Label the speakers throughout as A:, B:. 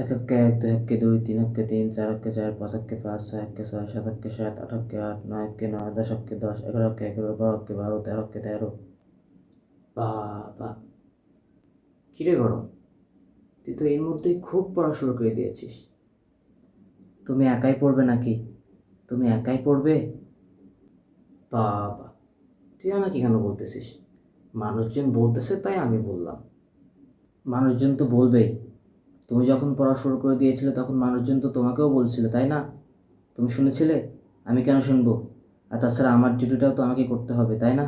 A: এক একে এক, দুই একে দুই, তিন একে তিন, চার একে চার, পাঁচ একে পাঁচ, ছয় একে ছয়, সাত একে সাত, আট একে আট, নয় একে নয়, 10 একে 10, 11 একে 11, 12 একে 12, 13 একে 13। বাবা, কিরে গরম, তুই তো এর মধ্যেই খুব পড়া শুরু করে দিয়েছিস। তুমি একাই পড়বে নাকি? তুমি একাই পড়বে? বাবা, তুই আমাকে কেন বলতেছিস? মানুষজন বলতেছে তাই আমি বললাম। মানুষজন তো বলবেই। তুমি যখন পড়া শুরু করে দিয়েছিলে তখন মানুষজন তো তোমাকেও বলছিল, তাই না? তুমি শুনেছিলে? আমি কেন শুনবো? আর তাছাড়া আমার ডিউটিটাও তো আমাকে করতে হবে, তাই না?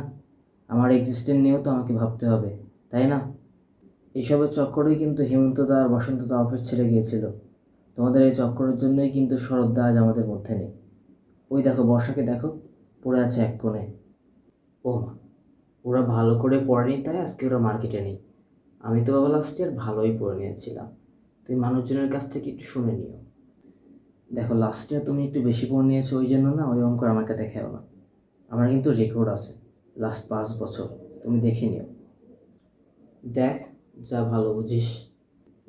A: আমার এক্সিস্টেন্স নিয়েও তো আমাকে ভাবতে হবে, তাই না? এসবের চক্করেই কিন্তু হেমন্তদা আর বসন্তদা অফিস ছেড়ে গিয়েছিল। তোমাদের এই চক্করের জন্যই কিন্তু শরৎদা আজ আমাদের মধ্যে নেই। ওই দেখো, বর্ষাকে দেখো, পড়ে আছে এক কোণে। ও মা, ওরা ভালো করে পড়েনি তাই আজকে ওরা মার্কেটে নেই। আমি তো বাবা লাস্ট ইয়ার ভালোই পড়ে নিয়েছিলাম। তুমি মানুষজনের কাছ থেকে একটু শুনে নিও। দেখো, লাস্ট ইয়ার তুমি একটু বেশি পড়ে নিয়েছো, ওই জন্য না ওই অঙ্ক আমাকে দেখাও না। আমার কিন্তু রেকর্ড আছে লাস্ট 5 বছর, তুমি দেখে নিও। দেখ, যা ভালো বুঝিস।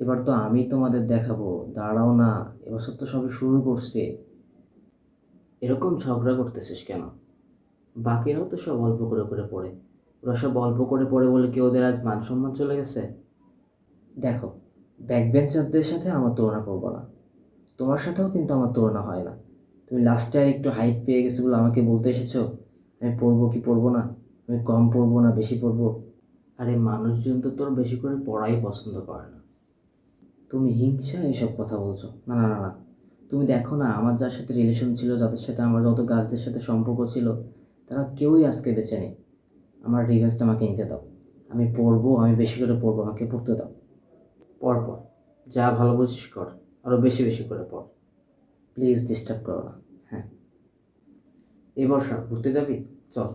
A: এবার তো আমি তোমাদের দেখাবো, দাঁড়াও না। এবছর তো সবে শুরু করছে। এরকম ঝগড়া করতেছিস কেন? বাকিরাও তো সব অল্প করে করে পড়ে। ওরা সব অল্প করে পড়ে বলে কি ওদের আজ মান সম্মান চলে গেছে? দেখো, ব্যাক বেঞ্চারদের সাথে আমার তুলনা করবো না। তোমার সাথেও কিন্তু আমার তুলনা হয় না। তুমি লাস্টে একটু হাইট পেয়ে গেছো বলে আমাকে বলতে এসেছো আমি পড়বো কি পড়বো না, আমি কম পড়বো না বেশি পড়বো। আরে মানুষজন তো তোর বেশি করে পড়াই পছন্দ করে না। তুমি হিংসা এসব কথা বলছো? না না না না, তুমি দেখো না, আমার যার সাথে রিলেশন ছিল, যাদের সাথে আমার যত গাছদের সাথে সম্পর্ক ছিল, তারা কেউই আজকে বেঁচে নেই। আমার রিভেঞ্জটা আমাকে নিতে দাও। আমি পড়বো, আমি বেশি করে পড়বো, আমাকে পড়তে দাও। পড় পড়, যা ভালো বুঝিস কর, আরও বেশি বেশি করে পড়। প্লিজ ডিস্টার্ব করো না। হ্যাঁ, এই বর্ষা ঘুরতে যাবি? চল।